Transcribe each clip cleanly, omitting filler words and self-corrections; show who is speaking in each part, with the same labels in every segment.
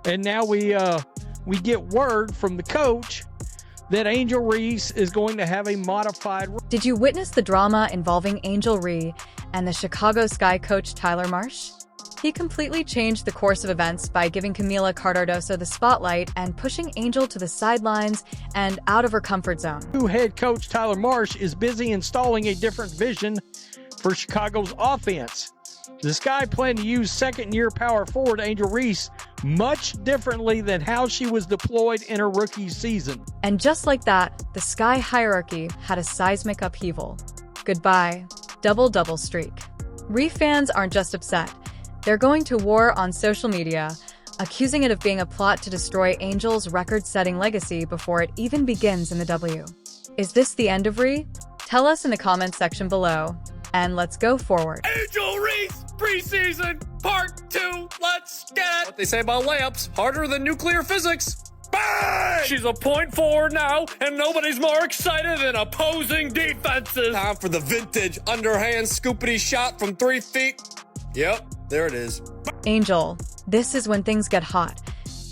Speaker 1: And now we get word from the coach that Angel Reese is going to have a modified.
Speaker 2: Did you witness the drama involving Angel Reese and the Chicago Sky coach Tyler Marsh? He completely changed the course of events by giving Camila Cardoso the spotlight and pushing Angel to the sidelines and out of her comfort zone.
Speaker 1: New head coach Tyler Marsh is busy installing a different vision for Chicago's offense. The Sky plan to use second-year power forward Angel Reese much differently than how she was deployed in her rookie season.
Speaker 2: And just like that, the Sky hierarchy had a seismic upheaval. Goodbye, double-double streak. Reese fans aren't just upset. They're going to war on social media, accusing it of being a plot to destroy Angel's record-setting legacy before it even begins in the W. Is this the end of Reese? Tell us in the comments section below, and let's go forward.
Speaker 3: Angel Reese preseason part 2. Let's get it. What they say about layups, harder than nuclear physics. Bang! She's a point forward now, and nobody's more excited than opposing defenses. Time for the vintage underhand scoopity shot from 3 feet. Yep, there it is.
Speaker 2: Angel, this is when things get hot.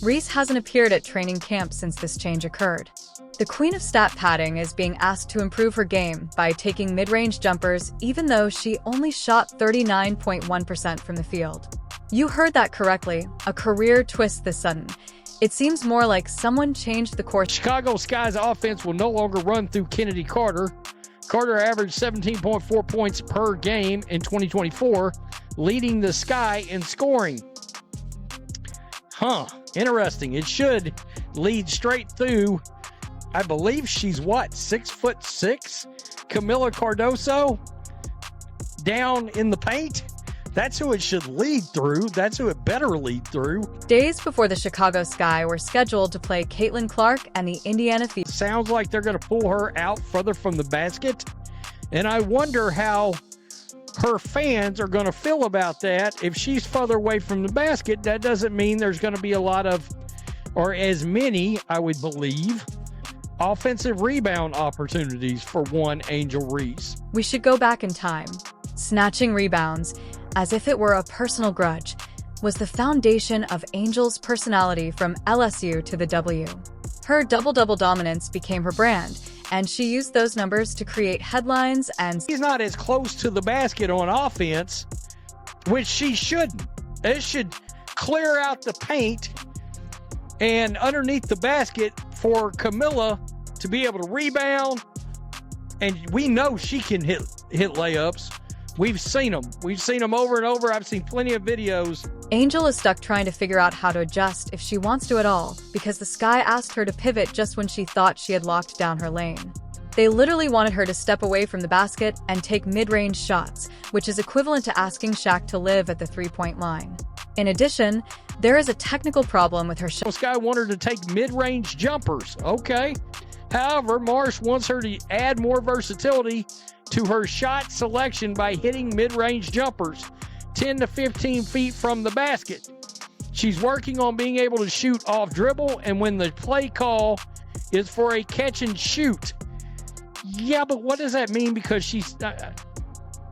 Speaker 2: Reese hasn't appeared at training camp since this change occurred. The queen of stat padding is being asked to improve her game by taking mid-range jumpers, even though she only shot 39.1% from the field. You heard that correctly, a career twist this sudden. It seems more like someone changed the course.
Speaker 1: Chicago Sky's offense will no longer run through Kennedy Carter. Carter averaged 17.4 points per game in 2024, leading the Sky in scoring. Interesting. It should lead straight through, I believe she's what, 6'6"? Camila Cardoso down in the paint. That's who it should lead through. That's who it better lead through.
Speaker 2: Days before the Chicago Sky were scheduled to play Caitlin Clark and the Indiana Fever.
Speaker 1: Sounds like they're going to pull her out further from the basket. And I wonder how her fans are going to feel about that. If she's further away from the basket, that doesn't mean there's going to be a lot of, or as many, I would believe, offensive rebound opportunities for one Angel Reese.
Speaker 2: We should go back in time. Snatching rebounds, as if it were a personal grudge, was the foundation of Angel's personality from LSU to the W. Her double-double dominance became her brand, and she used those numbers to create headlines and...
Speaker 1: She's not as close to the basket on offense, which she shouldn't. It should clear out the paint and underneath the basket for Camila to be able to rebound. And we know she can hit layups. We've seen them. We've seen them over and over. I've seen plenty of videos.
Speaker 2: Angel is stuck trying to figure out how to adjust if she wants to at all, because the Sky asked her to pivot just when she thought she had locked down her lane. They literally wanted her to step away from the basket and take mid-range shots, which is equivalent to asking Shaq to live at the three-point line. In addition, there is a technical problem with her shot.
Speaker 1: Sky wanted her to take mid-range jumpers. Okay. However, Marsh wants her to add more versatility to her shot selection by hitting mid-range jumpers 10 to 15 feet from the basket. She's working on being able to shoot off dribble, and when the play call is for a catch and shoot. Yeah, but what does that mean? Because she's...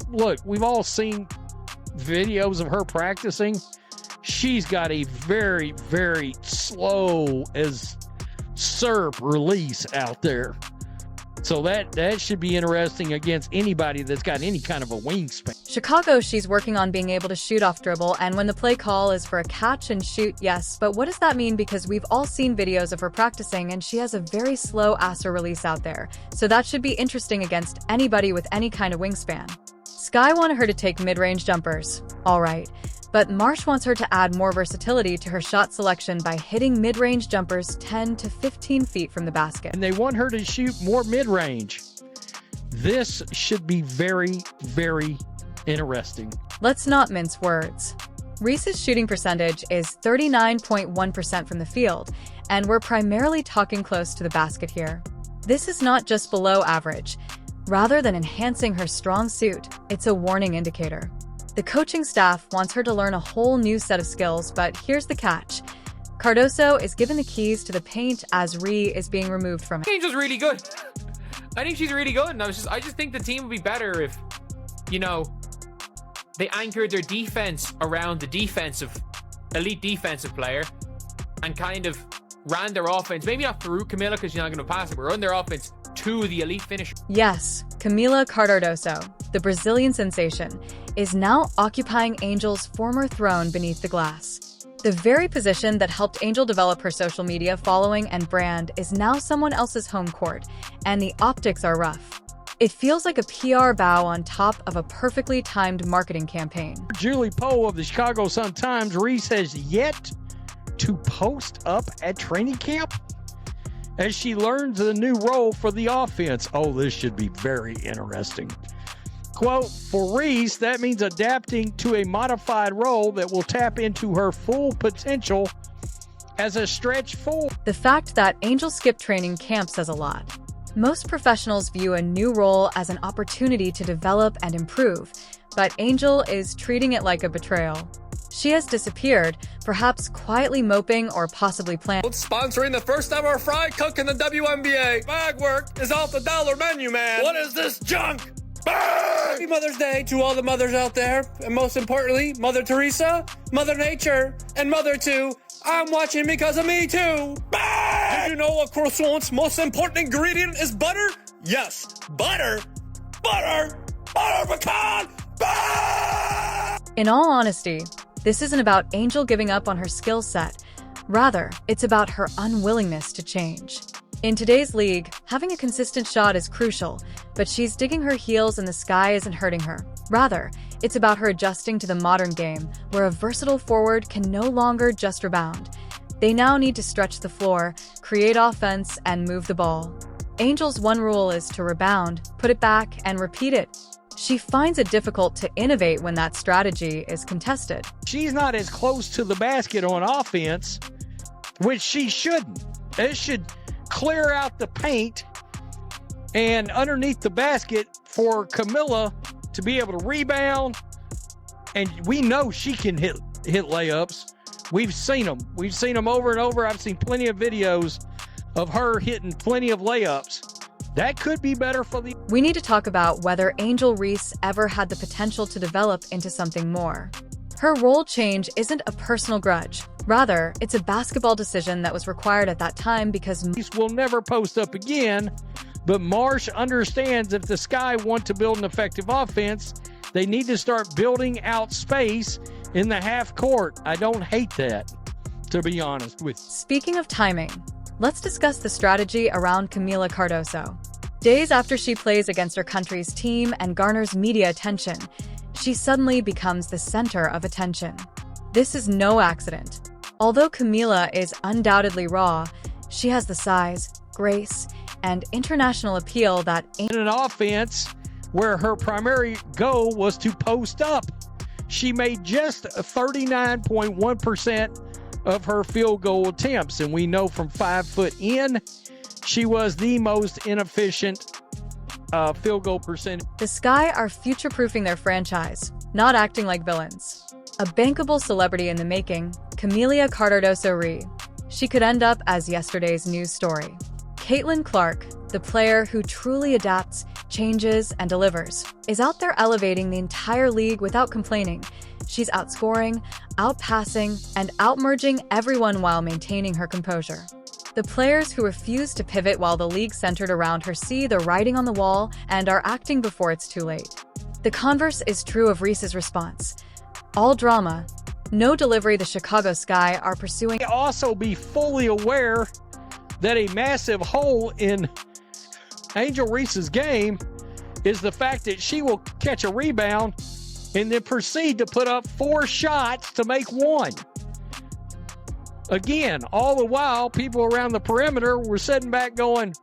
Speaker 1: look, we've all seen videos of her practicing. She's got a very, very slow as serve release out there. So that should be interesting against anybody that's got any kind of a wingspan.
Speaker 2: Chicago, she's working on being able to shoot off dribble, and when the play call is for a catch and shoot, yes, but what does that mean? Because we've all seen videos of her practicing, and she has a very slow asser release out there. So that should be interesting against anybody with any kind of wingspan. Sky wanted her to take mid-range jumpers. All right. But Marsh wants her to add more versatility to her shot selection by hitting mid-range jumpers 10 to 15 feet from the basket.
Speaker 1: And they want her to shoot more mid-range. This should be very, very interesting.
Speaker 2: Let's not mince words. Reese's shooting percentage is 39.1% from the field, and we're primarily talking close to the basket here. This is not just below average. Rather than enhancing her strong suit, it's a warning indicator. The coaching staff wants her to learn a whole new set of skills, but here's the catch. Cardoso is given the keys to the paint as Reese is being removed from it.
Speaker 4: Angel's really good. I think she's really good, and I just think the team would be better if, you know, they anchored their defense around the elite defensive player, and kind of ran their offense, maybe not through Camila because she's not going to pass it, but run their offense to the elite finisher.
Speaker 2: Yes, Camila Cardoso, the Brazilian sensation, is now occupying Angel's former throne beneath the glass. The very position that helped Angel develop her social media following and brand is now someone else's home court, and the optics are rough. It feels like a PR bow on top of a perfectly timed marketing campaign.
Speaker 1: Julie Poe of the Chicago Sun-Times, Reese has yet to post up at training camp as she learns a new role for the offense. Oh, this should be very interesting. Quote, for Reese, that means adapting to a modified role that will tap into her full potential as a stretch four.
Speaker 2: The fact that Angel skipped training camp says a lot. Most professionals view a new role as an opportunity to develop and improve, but Angel is treating it like a betrayal. She has disappeared, perhaps quietly moping or possibly planning.
Speaker 3: Sponsoring the first ever fry cook in the WNBA. Bag work is off the dollar menu, man. What is this junk? Happy Mother's Day to all the mothers out there, and most importantly, Mother Teresa, Mother Nature, and Mother 2. I'm watching because of me too. Did you know a croissant's most important ingredient is butter? Yes, butter, butter, butter pecan.
Speaker 2: In all honesty, this isn't about Angel giving up on her skill set. Rather, it's about her unwillingness to change. In today's league, having a consistent shot is crucial, but she's digging her heels and the sky isn't hurting her. Rather, it's about her adjusting to the modern game, where a versatile forward can no longer just rebound. They now need to stretch the floor, create offense, and move the ball. Angel's one rule is to rebound, put it back, and repeat it. She finds it difficult to innovate when that strategy is contested.
Speaker 1: She's not as close to the basket on offense, which she shouldn't. It should clear out the paint and underneath the basket for Camila to be able to rebound. And we know she can hit layups. We've seen them. We've seen them over and over. I've seen plenty of videos of her hitting plenty of layups. That could be better for the...
Speaker 2: We need to talk about whether Angel Reese ever had the potential to develop into something more. Her role change isn't a personal grudge. Rather, it's a basketball decision that was required at that time because
Speaker 1: Reese will never post up again, but Marsh understands if the Sky want to build an effective offense, they need to start building out space in the half court. I don't hate that, to be honest with you.
Speaker 2: Speaking of timing, let's discuss the strategy around Camila Cardoso. Days after she plays against her country's team and garners media attention, she suddenly becomes the center of attention. This is no accident. Although Camila is undoubtedly raw, she has the size, grace, and international appeal that
Speaker 1: in an offense where her primary goal was to post up. She made just 39.1% of her field goal attempts, and we know from 5 foot in, she was the most inefficient field goal percentage.
Speaker 2: The Sky are future-proofing their franchise, not acting like villains. A bankable celebrity in the making, Camila Cardoso. She could end up as yesterday's news story. Caitlin Clark, the player who truly adapts, changes, and delivers, is out there elevating the entire league without complaining. She's outscoring, outpassing, and outmerging everyone while maintaining her composure. The players who refuse to pivot while the league centered around her see the writing on the wall and are acting before it's too late. The converse is true of Reese's response. All drama, no delivery. The Chicago Sky are pursuing.
Speaker 1: Also be fully aware that a massive hole in Angel Reese's game is the fact that she will catch a rebound and then proceed to put up 4 shots to make 1. Again, all the while, people around the perimeter were sitting back going,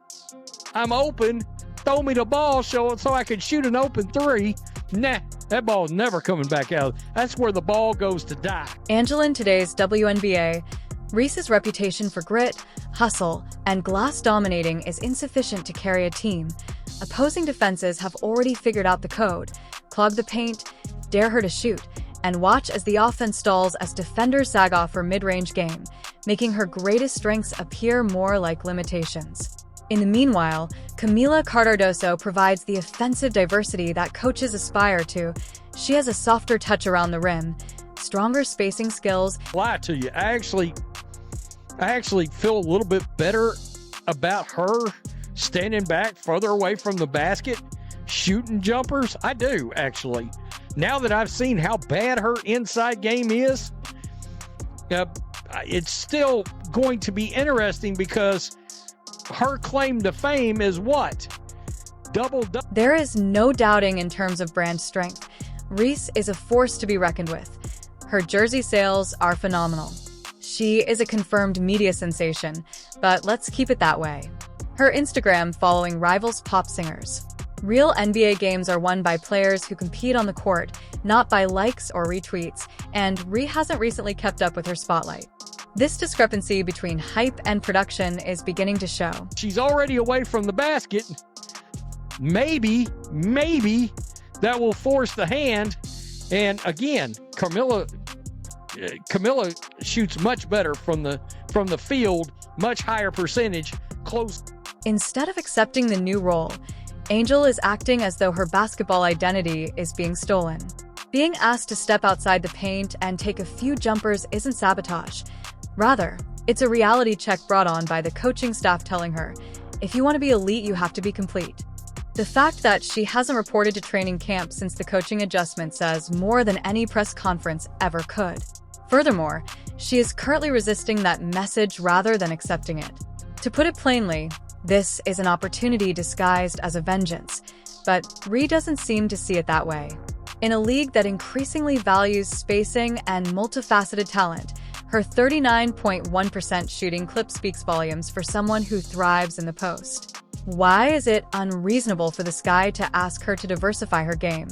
Speaker 1: I'm open, throw me the ball so I can shoot an open 3. Nah, that ball's never coming back out. That's where the ball goes to die.
Speaker 2: Angela in today's WNBA, Reese's reputation for grit, hustle, and glass dominating is insufficient to carry a team. Opposing defenses have already figured out the code: clog the paint, dare her to shoot, and watch as the offense stalls as defenders sag off her mid-range game, making her greatest strengths appear more like limitations. In the meanwhile, Camila Cardoso provides the offensive diversity that coaches aspire to. She has a softer touch around the rim, stronger spacing skills.
Speaker 1: Lie to you. I actually feel a little bit better about her standing back further away from the basket, shooting jumpers. I do, actually. Now that I've seen how bad her inside game is, it's still going to be interesting because her claim to fame is what? Double-double.
Speaker 2: There is no doubting in terms of brand strength. Reese is a force to be reckoned with. Her jersey sales are phenomenal. She is a confirmed media sensation, but let's keep it that way. Her Instagram following rivals pop singers. Real NBA games are won by players who compete on the court, not by likes or retweets, and Ree hasn't recently kept up with her spotlight. This discrepancy between hype and production is beginning to show.
Speaker 1: She's already away from the basket. Maybe that will force the hand. And again, Camilla shoots much better from the field, much higher percentage, close.
Speaker 2: Instead of accepting the new role, Angel is acting as though her basketball identity is being stolen. Being asked to step outside the paint and take a few jumpers isn't sabotage. Rather, it's a reality check brought on by the coaching staff telling her, if you want to be elite, you have to be complete. The fact that she hasn't reported to training camp since the coaching adjustment says more than any press conference ever could. Furthermore, she is currently resisting that message rather than accepting it. To put it plainly, this is an opportunity disguised as a vengeance, but Ree doesn't seem to see it that way. In a league that increasingly values spacing and multifaceted talent, her 39.1% shooting clip speaks volumes for someone who thrives in the post. Why is it unreasonable for the Sky to ask her to diversify her game?